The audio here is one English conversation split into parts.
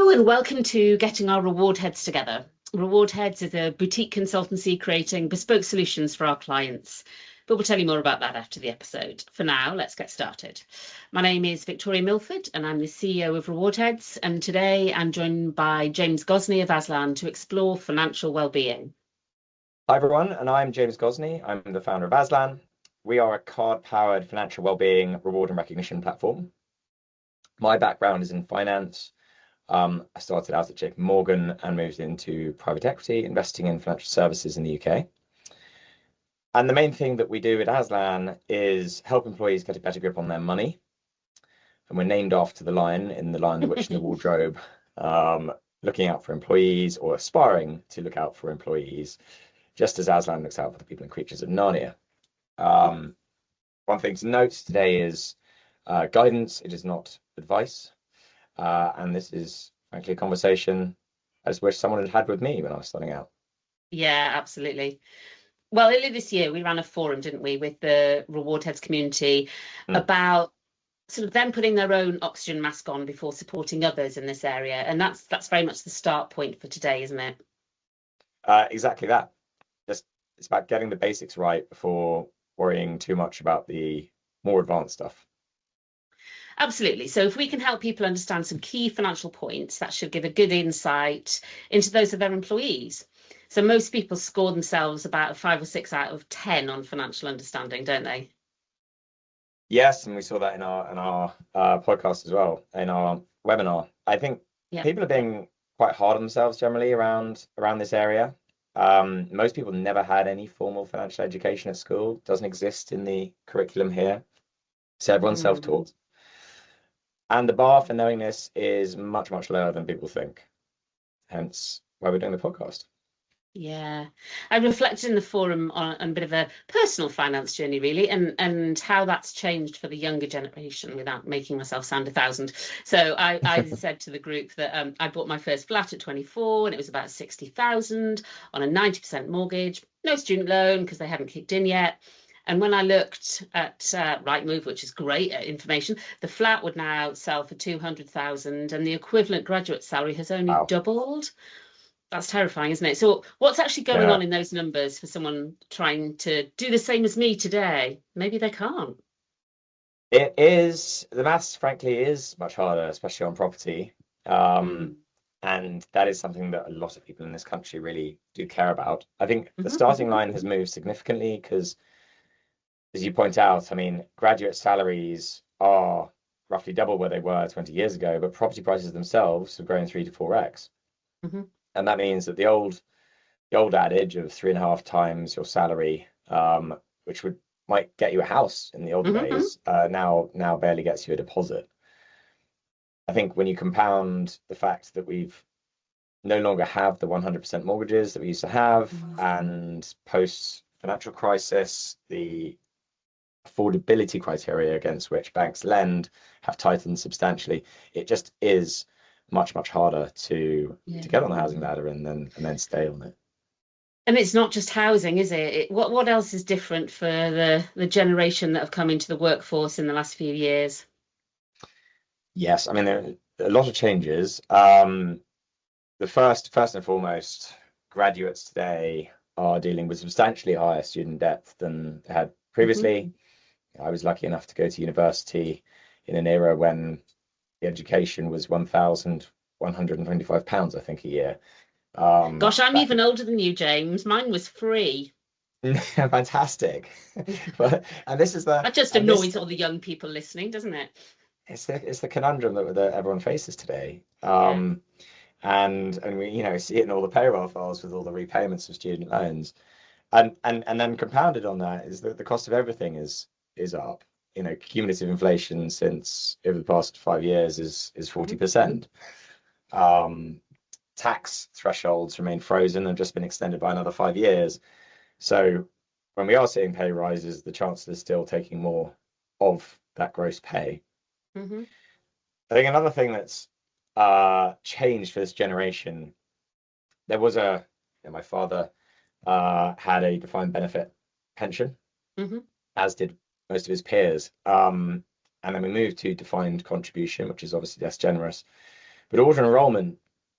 Hello and welcome to Getting Our Reward Heads Together. Reward Heads is a boutique consultancy creating bespoke solutions for our clients, but we'll tell you more about that after the episode. For now, let's get started. My name is Victoria Milford and I'm the CEO of Reward Heads, and today I'm joined by James Gosney of Aslan to explore financial well-being. Hi everyone, and I'm James Gosney. I'm the founder of Aslan. We are a card-powered financial well-being reward and recognition platform. My background is in finance. I started out at JP Morgan and moved into private equity, investing in financial services in the UK. And the main thing that we do at Aslan is help employees get a better grip on their money. And we're named after the lion in The Lion, the Witch, and the Wardrobe, looking out for employees or aspiring to look out for employees, just as Aslan looks out for the people and creatures of Narnia. One thing to note today is guidance. It is not advice. And this is frankly a conversation I just wish someone had with me when I was starting out. Yeah, absolutely. Well, earlier this year, we ran a forum, didn't we, with the Reward Heads community about sort of them putting their own oxygen mask on before supporting others in this area. And that's very much the start point for today, isn't it? Exactly that. It's about getting the basics right before worrying too much about the more advanced stuff. Absolutely. So if we can help people understand some key financial points, that should give a good insight into those of their employees. So most people score themselves about a 5 or 6 out of 10 on financial understanding, don't they? Yes, and we saw that in our podcast as well, in our webinar. I think people are being quite hard on themselves generally around this area. Most people never had any formal financial education at school. Doesn't exist in the curriculum here. So everyone's self-taught. And the bar for knowing this is much, much lower than people think. Hence why we're doing the podcast. Yeah, I reflected in the forum on a bit of a personal finance journey, really, and how that's changed for the younger generation without making myself sound 1,000. So I said to the group that I bought my first flat at 24 and it was about 60,000 on a 90% mortgage, no student loan because they hadn't kicked in yet. And when I looked at Rightmove, which is great information, the flat would now sell for 200,000 and the equivalent graduate salary has only doubled. That's terrifying, isn't it? So what's actually going on in those numbers for someone trying to do the same as me today? Maybe they can't. It is, the maths, frankly, is much harder, especially on property. And that is something that a lot of people in this country really do care about. I think the starting line has moved significantly because, as you point out, I mean, graduate salaries are roughly double where they were 20 years ago, but property prices themselves have grown 3 to 4x. And that means that the old adage of 3.5 times your salary, which might get you a house in the old days, now barely gets you a deposit. I think when you compound the fact that we've no longer have the 100% mortgages that we used to have, and post financial crisis, the affordability criteria against which banks lend have tightened substantially, it just is much harder to get on the housing ladder and then stay on it. And it's not just housing, is it? What else is different for the generation that have come into the workforce in the last few years? Yes, I mean there are a lot of changes. The first and foremost, graduates today are dealing with substantially higher student debt than they had previously. I was lucky enough to go to university in an era when the education was £1,125, I think, a year. Gosh, I'm even older than you, James. Mine was free. Fantastic. And this is that just annoys all the young people listening, doesn't it? It's the conundrum that everyone faces today. And we see it in all the payroll files with all the repayments of student loans. And then compounded on that is that the cost of everything is up. Cumulative inflation since over the past 5 years is 40%. Tax thresholds remain frozen and have just been extended by another 5 years. So when we are seeing pay rises, the chancellor is still taking more of that gross pay. I think another thing that's changed for this generation, there was my father had a defined benefit pension, as did most of his peers. And then we moved to defined contribution, which is obviously less generous. But auto enrollment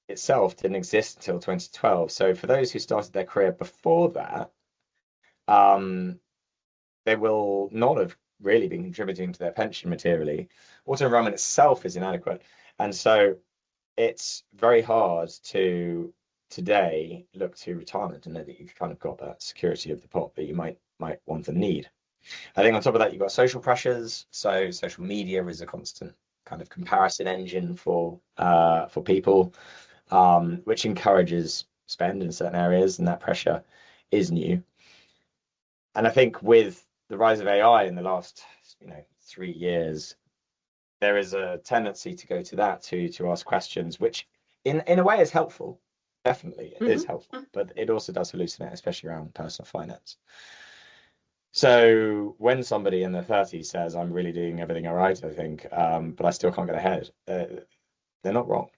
itself didn't exist until 2012. So for those who started their career before that, um, they will not have really been contributing to their pension materially. Auto enrollment itself is inadequate. And so it's very hard to today look to retirement and know that you've kind of got that security of the pot that you might want and need. I think on top of that, you've got social pressures. So social media is a constant kind of comparison engine for people, which encourages spend in certain areas, and that pressure is new. And I think with the rise of AI in the last 3 years, there is a tendency to go to that to ask questions, which in a way is helpful. Definitely, it is helpful, but it also does hallucinate, especially around personal finance. So when somebody in their 30s says, "I'm really doing everything all right," I think, but I still can't get ahead, they're not wrong.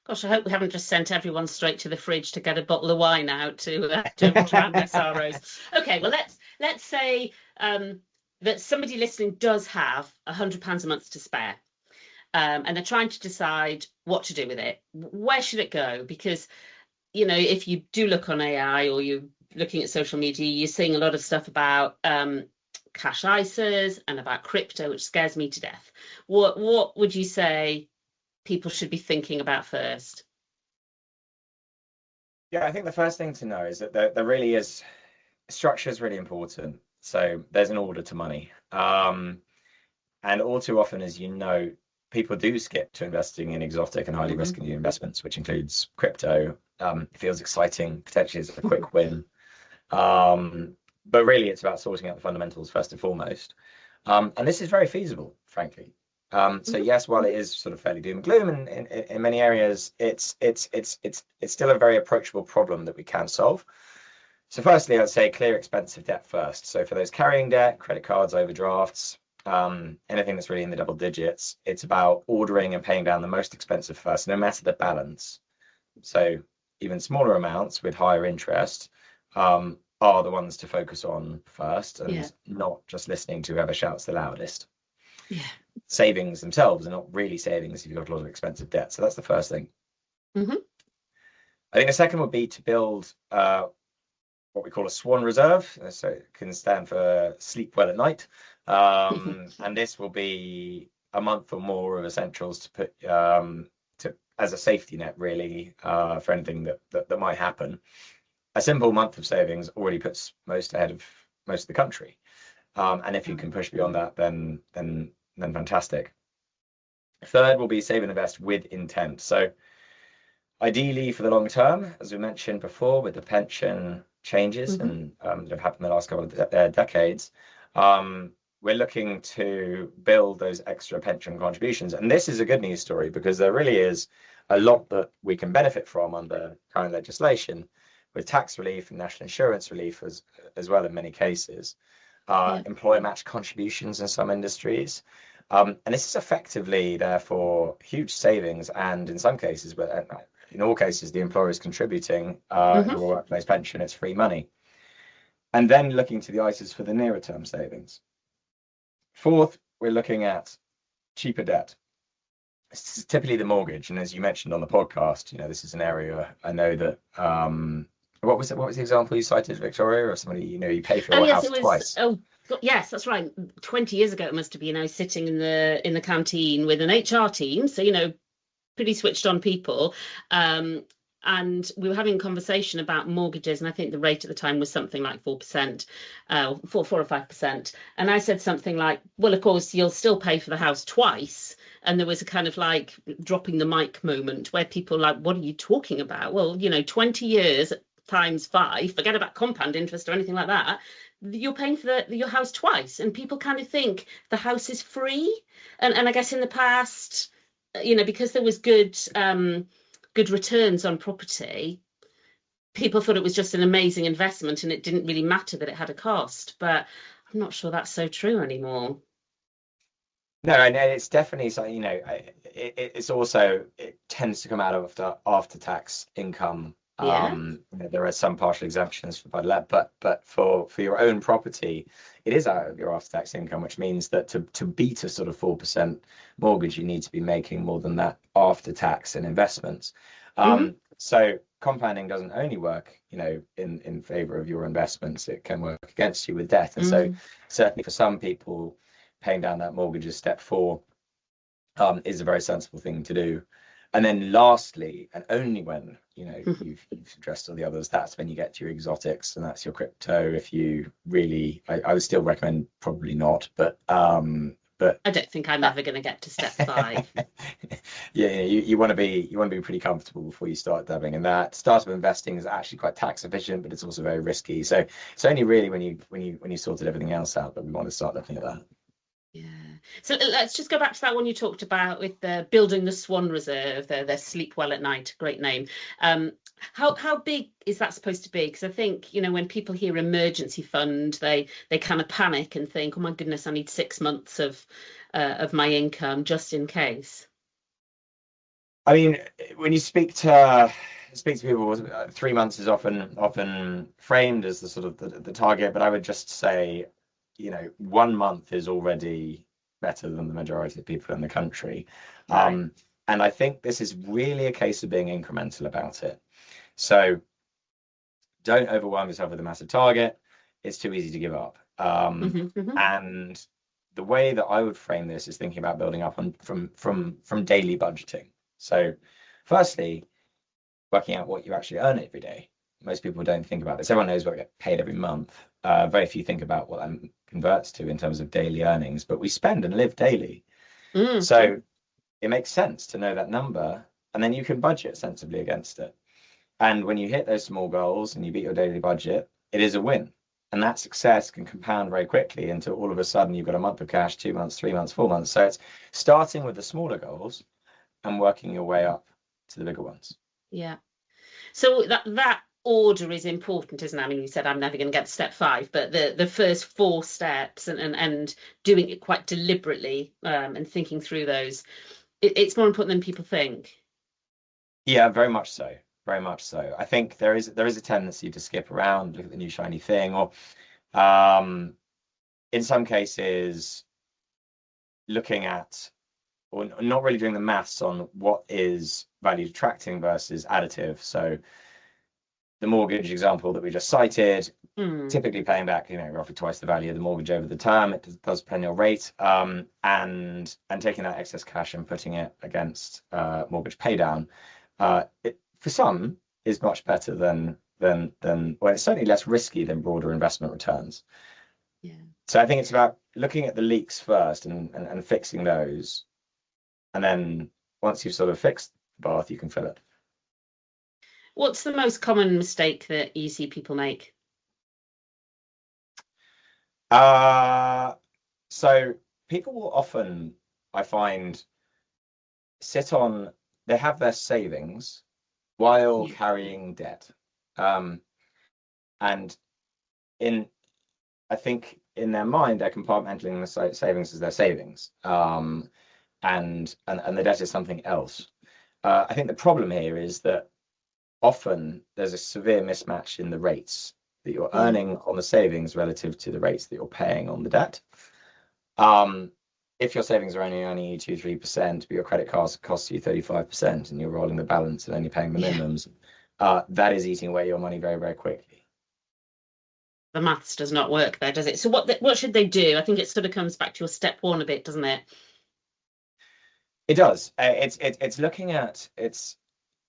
Gosh, I hope we haven't just sent everyone straight to the fridge to get a bottle of wine out to drown their sorrows. Okay, well let's say that somebody listening does have £100 a month to spare, and they're trying to decide what to do with it. Where should it go? Because if you do look on AI or you're looking at social media, you're seeing a lot of stuff about cash ISAs and about crypto, which scares me to death. What would you say people should be thinking about first? Yeah, I think the first thing to know is that there really is structure is really important. So there's an order to money. And all too often, as you know, people do skip to investing in exotic and highly risky new investments, which includes crypto. It feels exciting, potentially as a quick win. But really, it's about sorting out the fundamentals first and foremost. And this is very feasible, frankly. So yes, while it is sort of fairly doom and gloom in many areas, it's still a very approachable problem that we can solve. So firstly, I'd say clear expensive debt first. So for those carrying debt, credit cards, overdrafts, anything that's really in the double digits, it's about ordering and paying down the most expensive first, no matter the balance. So even smaller amounts with higher interest are the ones to focus on first, and not just listening to whoever shouts the loudest. Yeah. Savings themselves are not really savings if you've got a lot of expensive debt. So that's the first thing. I think the second would be to build what we call a swan reserve. So it can stand for sleep well at night. And this will be a month or more of essentials to put as a safety net, really, for anything that might happen. A simple month of savings already puts most ahead of most of the country. And if you can push beyond that, then fantastic. Third will be save and invest with intent. So ideally for the long term, as we mentioned before, with the pension changes and that have happened in the last couple of decades, we're looking to build those extra pension contributions. And this is a good news story because there really is a lot that we can benefit from under current legislation, with tax relief and national insurance relief as well in many cases. Employer match contributions in some industries. And this is effectively, therefore, huge savings. And in some cases, in all cases, the employer is contributing to a workplace pension. It's free money. And then looking to the ISAs for the nearer term savings. Fourth, we're looking at cheaper debt. It's typically the mortgage. And as you mentioned on the podcast, this is an area I know that what was the example you cited, Victoria, or somebody you pay for your house twice? Oh, yes, that's right. 20 years ago, it must have been. I was sitting in the canteen with an HR team, so pretty switched on people, and we were having a conversation about mortgages, and I think the rate at the time was something like 4%, 4 or 5%. And I said something like, "Well, of course, you'll still pay for the house twice." And there was a kind of like dropping the mic moment where people were like, "What are you talking about?" Well, 20 years times 5, forget about compound interest or anything like that, you're paying for your house twice. And people kind of think the house is free. And I guess in the past, because there was good returns on property, people thought it was just an amazing investment and it didn't really matter that it had a cost. But I'm not sure that's so true anymore. No, and it's definitely something, it's also, it tends to come out of after tax income Yeah. There are some partial exemptions for buy-to-let, but for your own property, it is out of your after-tax income, which means that to beat a sort of 4% mortgage, you need to be making more than that after tax and investments. Hmm. So compounding doesn't only work, in favor of your investments, it can work against you with debt. And so Mm. certainly for some people, paying down that mortgage is step four, is a very sensible thing to do. And then lastly, and only when you've addressed all the others, that's when you get to your exotics, and that's your crypto. If you really, I would still recommend probably not, but I don't think I'm ever going to get to step 5. yeah, you want to be pretty comfortable before you start dabbling in that. Startup investing is actually quite tax efficient, but it's also very risky. So it's only really when you sorted everything else out that we want to start looking at that. Yeah. So let's just go back to that one you talked about with the building the Swan Reserve, the Sleep Well at Night, great name. How big is that supposed to be? Because I think, when people hear emergency fund, they kind of panic and think, oh my goodness, I need 6 months of my income just in case. I mean, when you speak to people, 3 months is often framed as the sort of the target, but I would just say, 1 month is already better than the majority of people in the country. Right. And I think this is really a case of being incremental about it. So don't overwhelm yourself with a massive target. It's too easy to give up. Hmm. Hmm. And the way that I would frame this is thinking about building up from daily budgeting. So firstly, working out what you actually earn every day. Most people don't think about this. Everyone knows what we get paid every month. Very few think about what that converts to in terms of daily earnings, but we spend and live daily. Mm. So it makes sense to know that number, and then you can budget sensibly against it. And when you hit those small goals and you beat your daily budget, it is a win. And that success can compound very quickly into all of a sudden you've got a month of cash, 2 months, 3 months, 4 months. So it's starting with the smaller goals and working your way up to the bigger ones. Yeah. So that order is important, isn't it? I mean, you said I'm never going to get to step 5, but the first 4 steps and doing it quite deliberately, and thinking through those, it's more important than people think. Yeah, very much so. Very much so. I think there is a tendency to skip around, look at the new shiny thing, or um, in some cases looking at or not really doing the maths on what is value detracting versus additive. So the mortgage example that we just cited, Mm. typically paying back, roughly twice the value of the mortgage over the term. It does depend on your rate, and taking that excess cash and putting it against mortgage pay down. For some is much better than well, it's certainly less risky than broader investment returns. Yeah. So I think it's about looking at the leaks first and fixing those, and then once you've sort of fixed the bath, you can fill it. What's the most common mistake that you see people make? Uh, so people will often, I find, sit on, they have their savings while Yeah. carrying debt. Um, and in, I think in their mind, they're compartmentalizing the savings as their savings. And the debt is something else. I think the problem here is that often there's a severe mismatch in the rates that you're Yeah. earning on the savings relative to the rates that you're paying on the debt. Um, if your savings are only earning you 2-3%, but your credit cards cost you 35%, and you're rolling the balance and only paying the Yeah. minimums, that is eating away your money very, very quickly. The maths does not work there, does it? So what should they do? I think it sort of comes back to your step 1 a bit, doesn't it? It does. It's looking at it's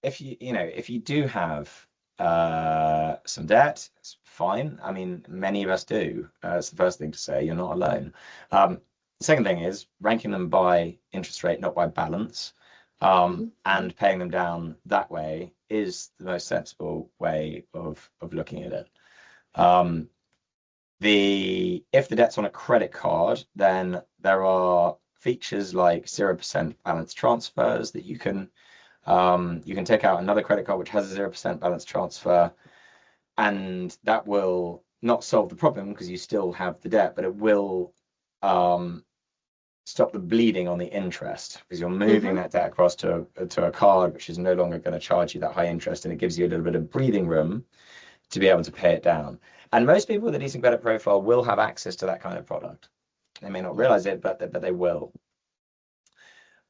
if you do have some debt, it's fine. I mean, many of us do. It's the first thing to say. You're not alone. The second thing is ranking them by interest rate, not by balance, Mhm. and paying them down that way is the most sensible way of looking at it. Um, the If the debt's on a credit card, then there are features like 0% balance transfers that you can take out another credit card which has a 0% balance transfer, and that will not solve the problem because you still have the debt, but it will um, stop the bleeding on the interest, because you're moving that debt across to a card which is no longer going to charge you that high interest, and it gives you a little bit of breathing room to be able to pay it down. And most people with a decent credit profile will have access to that kind of product. They may not realize it, but they will.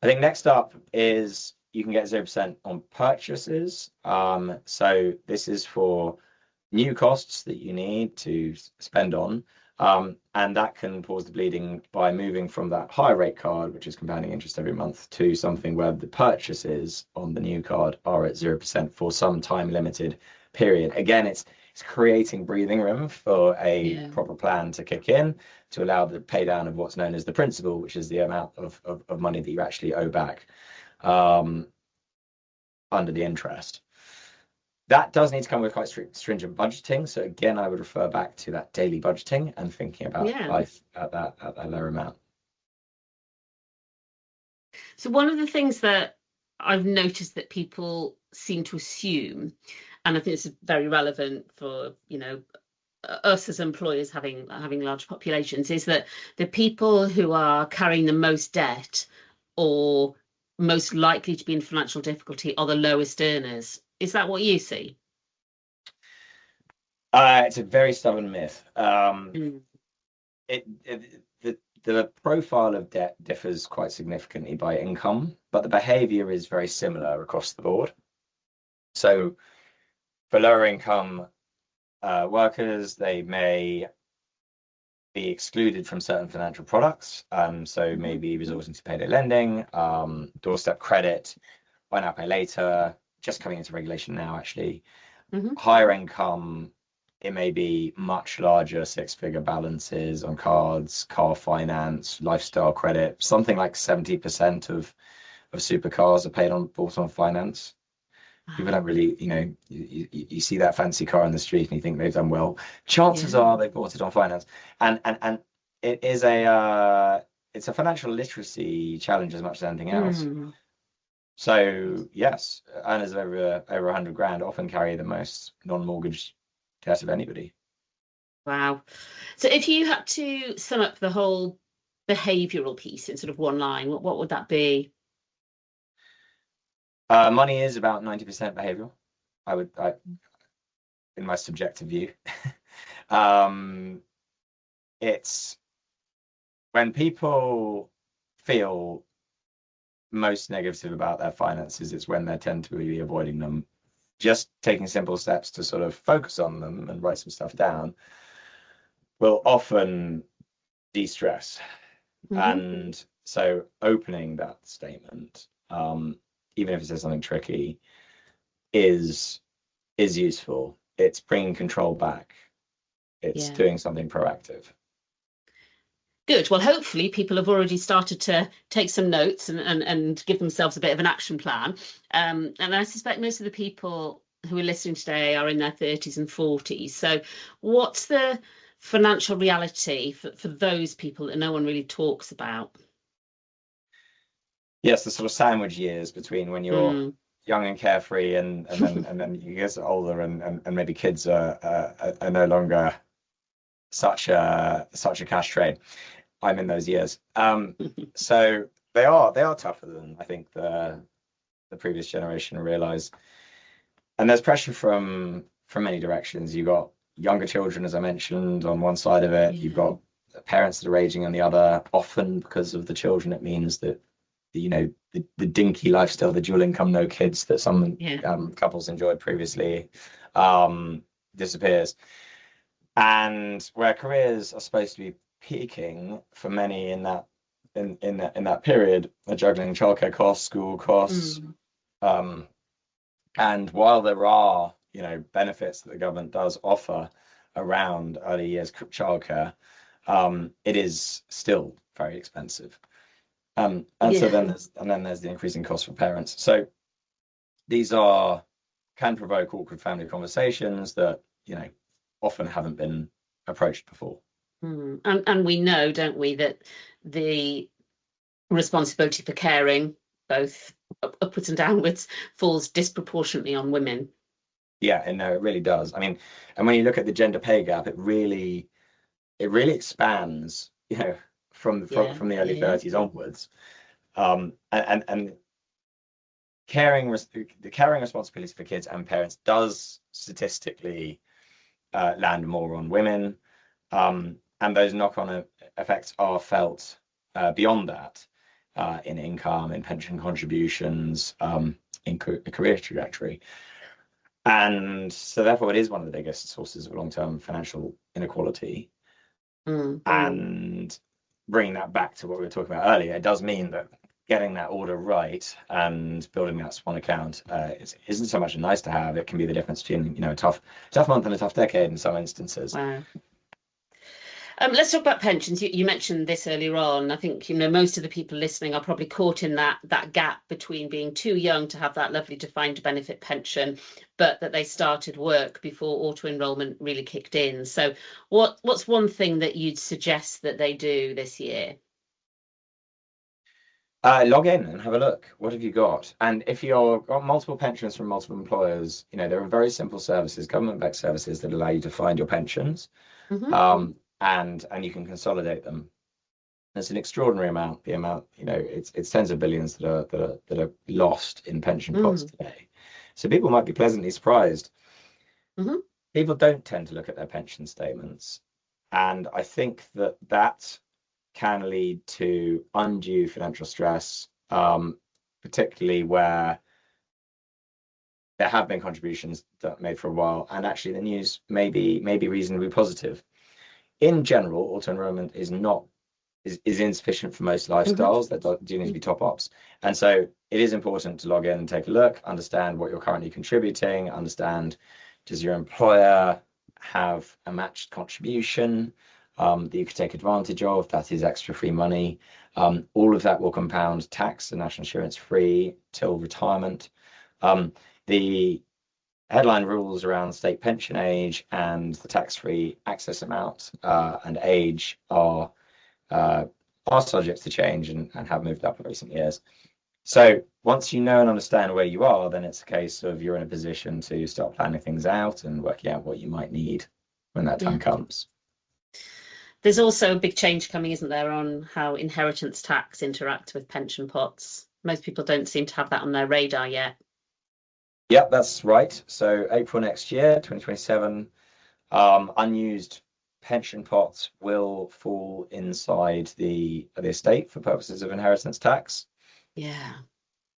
I think next up is you can get 0% on purchases. So this is for new costs that you need to spend on. And that can pause the bleeding by moving from that high rate card, which is compounding interest every month, to something where the purchases on the new card are at 0% for some time limited period. Again, it's creating breathing room for a proper plan to kick in to allow the pay down of what's known as the principal, which is the amount of money that you actually owe back under the interest. That does need to come with quite stringent budgeting. So again, I would refer back to that daily budgeting and thinking about life at that lower amount. So one of the things that I've noticed that people seem to assume, and I think this is very relevant for, us as employers having large populations, is that the people who are carrying the most debt or most likely to be in financial difficulty are the lowest earners. Is that what you see? It's a very stubborn myth. The profile of debt differs quite significantly by income, but the behavior is very similar across the board. So for lower income workers, they may be excluded from certain financial products. So maybe resorting to payday lending, doorstep credit, buy now, pay later, just coming into regulation now, actually. Higher income, it may be much larger six-figure balances on cards, car finance, lifestyle credit. Something like 70% of supercars are bought on finance. People don't really, you see that fancy car on the street and you think they've done well. Chances are they bought it on finance, and it is it's a financial literacy challenge as much as anything else. So yes, earners of over 100 grand often carry the most non-mortgage debt of anybody. Wow. So if you had to sum up the whole behavioural piece in sort of one line, what would that be? Money is about 90% behavioural. In my subjective view. It's when people feel most negative about their finances, it's when they tend to be avoiding them. Just taking simple steps to sort of focus on them and write some stuff down will often de-stress. And so opening that statement, even if it says something tricky, is useful. It's bringing control back. It's doing something proactive. Good. Well, hopefully people have already started to take some notes and give themselves a bit of an action plan. And I suspect most of the people who are listening today are in their 30s and 40s. So what's the financial reality for those people that no one really talks about? Yes, the sort of sandwich years between when you're young and carefree and then you get older and maybe kids are no longer such a cash train. I'm in those years. So they are tougher than I think the previous generation realized. And there's pressure from many directions. You've got younger children, as I mentioned, on one side of it. You've got parents that are aging on the other. Often because of the children, it means that the dinky lifestyle, the dual income, no kids that some couples enjoyed previously disappears. And where careers are supposed to be peaking for many in that period, are juggling childcare costs, school costs. And while there are benefits that the government does offer around early years childcare, it is still very expensive. So then there's the increasing cost for parents. So these can provoke awkward family conversations that often haven't been approached before. And we know, don't we, that the responsibility for caring, both upwards and downwards, falls disproportionately on women. Yeah, and no, it really does. I mean, and when you look at the gender pay gap, it really expands. from Yeah, from the early yeah. 30s onwards. And the caring responsibility for kids and parents does statistically land more on women, and those knock-on effects are felt beyond that in income, in pension contributions, in career trajectory. And so therefore it is one of the biggest sources of long-term financial inequality. And bringing that back to what we were talking about earlier, it does mean that getting that order right and building that swan account isn't so much a nice to have. It can be the difference between, you know, a tough month and a tough decade in some instances. Wow. Let's talk about pensions. You mentioned this earlier on. I think, you know, most of the people listening are probably caught in that gap between being too young to have that lovely defined benefit pension, but that they started work before auto enrolment really kicked in. So what's one thing that you'd suggest that they do this year? Log in and have a look. What have you got? And if you've got multiple pensions from multiple employers, you know, there are very simple services, government-backed services that allow you to find your pensions, and you can consolidate them. It's an extraordinary amount. The amount, you know, it's tens of billions that are lost in pension pots today. So people might be pleasantly surprised. People don't tend to look at their pension statements, and I think that can lead to undue financial stress, particularly where there have been contributions that made for a while, and actually the news may be reasonably positive. In general, auto enrollment is insufficient for most lifestyles. There do need to be top ups, and so it is important to log in and take a look, understand what you're currently contributing, understand, does your employer have a matched contribution that you could take advantage of? That is extra free money. All of that will compound tax and national insurance free till retirement. The headline rules around state pension age and the tax-free access amount and age are subject to change and have moved up in recent years. So once you know and understand where you are, then it's a case of you're in a position to start planning things out and working out what you might need when that time comes. There's also a big change coming, isn't there, on how inheritance tax interacts with pension pots. Most people don't seem to have that on their radar yet. Yep, that's right. So April next year, 2027, unused pension pots will fall inside the estate for purposes of inheritance tax. Yeah.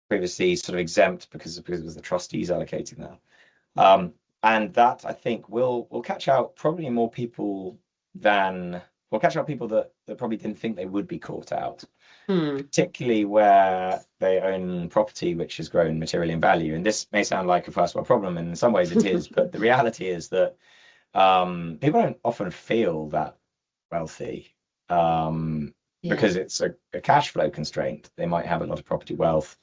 Previously sort of exempt because it was the trustees allocating that. And that, I think, will catch out probably more people than will catch out people that probably didn't think they would be caught out, particularly where they own property which has grown materially in value. And this may sound like a first world problem, and in some ways it is, but the reality is that people don't often feel that wealthy because it's a cash flow constraint. They might have a lot of property wealth,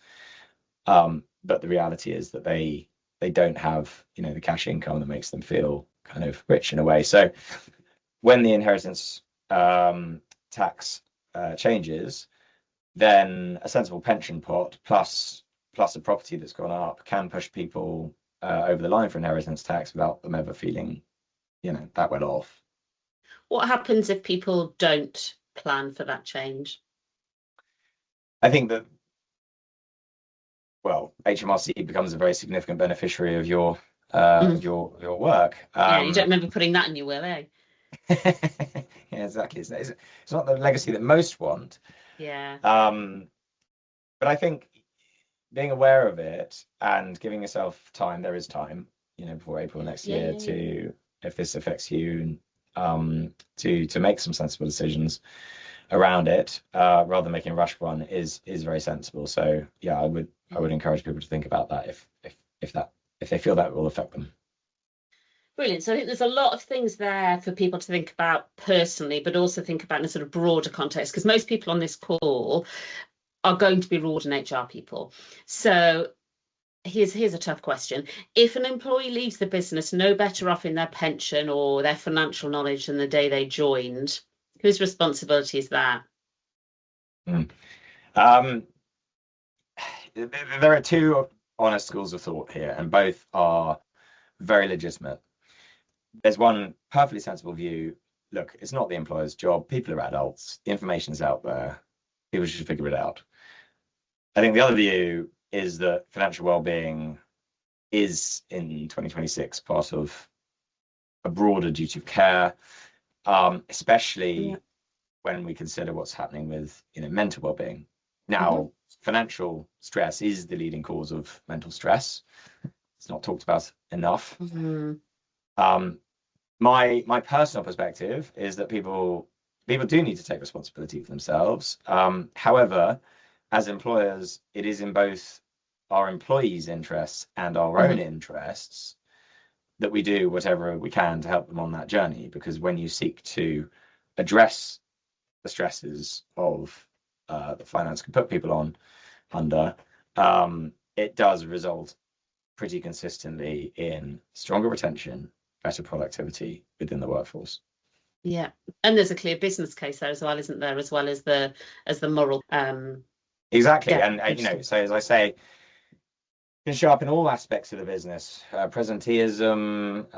but the reality is that they don't have, you know, the cash income that makes them feel kind of rich in a way. So when the inheritance tax changes, then a sensible pension pot plus a property that's gone up can push people over the line for inheritance tax without them ever feeling, you know, that well off. What happens if people don't plan for that change? I think that, well, HMRC becomes a very significant beneficiary of your work. Yeah, you don't remember putting that in your will, eh? Yeah, exactly. It's not the legacy that most want. Yeah. But I think being aware of it and giving yourself time, there is time, you know, before April next year to, if this affects you, to make some sensible decisions around it, rather than making a rush one is very sensible. So yeah, I would encourage people to think about that if they feel that will affect them. Brilliant. So I think there's a lot of things there for people to think about personally, but also think about in a sort of broader context, because most people on this call are going to be reward and HR people. So here's a tough question. If an employee leaves the business no better off in their pension or their financial knowledge than the day they joined, whose responsibility is that? There are two honest schools of thought here, and both are very legitimate. There's one perfectly sensible view look, it's not the employer's job. People are adults. The information's out there. People should figure it out. I think the other view is that financial well-being is in 2026 part of a broader duty of care, especially when we consider what's happening with mental well-being. Now, financial stress is the leading cause of mental stress. It's not talked about enough. My personal perspective is that people do need to take responsibility for themselves. However, as employers, it is in both our employees' interests and our own interests that we do whatever we can to help them on that journey. Because when you seek to address the stresses of that finance can put people under, it does result pretty consistently in stronger retention, better productivity within the workforce. Yeah, and there's a clear business case there as well, isn't there? As well as the moral. Exactly, and so as I say, can show up in all aspects of the business: presenteeism,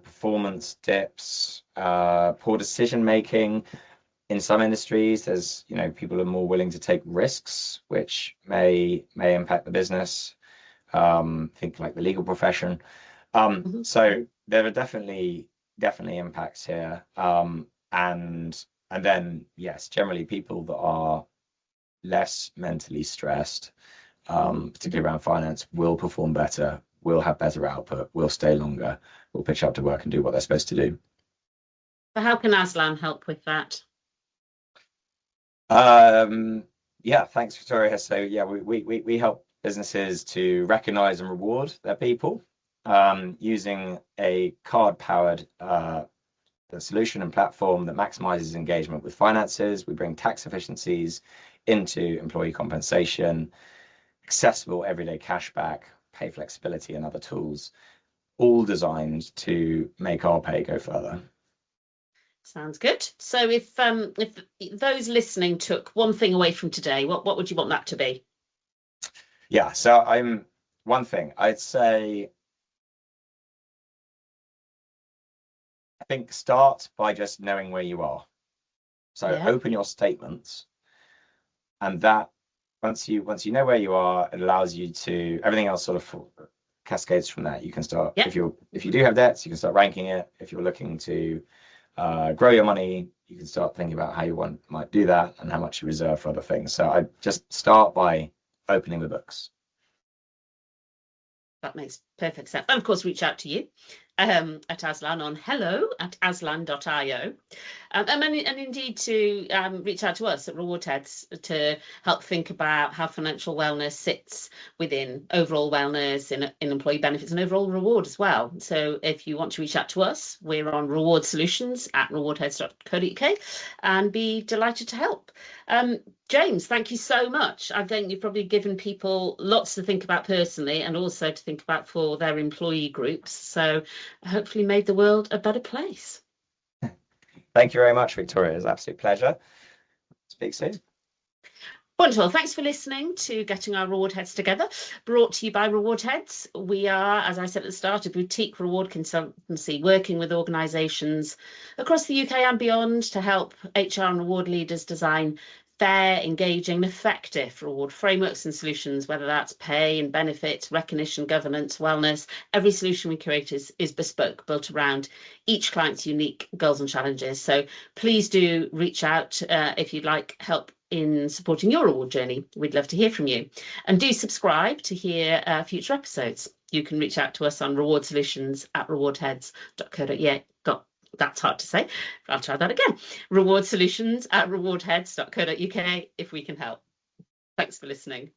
performance dips, poor decision making. In some industries, there's people are more willing to take risks, which may impact the business. Think like the legal profession. So there are definitely impacts here. And then yes, generally people that are less mentally stressed, particularly around finance, will perform better, will have better output, will stay longer, will pitch up to work and do what they're supposed to do. So how can Aslan help with that? Yeah, thanks, Victoria. So yeah, we help businesses to recognize and reward their people using a card-powered solution and platform that maximizes engagement with finances. We bring tax efficiencies into employee compensation, accessible everyday cashback, pay flexibility, and other tools, all designed to make our pay go further. Sounds good. So if those listening took one thing away from today, what would you want that to be? Yeah, so one thing I'd say, I think start by just knowing where you are. So open your statements, and that once you know where you are, it allows you to, everything else sort of cascades from that. You can start, if you do have debts, you can start ranking it. If you're looking to grow your money, you can start thinking about how you might do that and how much you reserve for other things. So I just start by opening the books. That makes perfect sense. And of course, reach out to you at Aslan on hello@aslan.io. And indeed to reach out to us at Reward Heads to help think about how financial wellness sits within overall wellness in employee benefits and overall reward as well. So if you want to reach out to us, we're on Reward Solutions at rewardheads.co.uk and be delighted to help. James, thank you so much. I think you've probably given people lots to think about personally and also to think about for their employee groups. So hopefully made the world a better place. Thank you very much, Victoria. It's an absolute pleasure. Speak soon. Wonderful. Thanks for listening to Getting Our Reward Heads Together, brought to you by Reward Heads. We are, as I said at the start, a boutique reward consultancy working with organisations across the UK and beyond to help HR and reward leaders design fair, engaging and effective reward frameworks and solutions, whether that's pay and benefits, recognition, governance, wellness. Every solution we create is bespoke, built around each client's unique goals and challenges. So please do reach out if you'd like help in supporting your reward journey. We'd love to hear from you. And do subscribe to hear future episodes. You can reach out to us on Reward Solutions at rewardheads.co.uk. That's hard to say. I'll try that again. Reward Solutions at rewardheads.co.uk if we can help. Thanks for listening.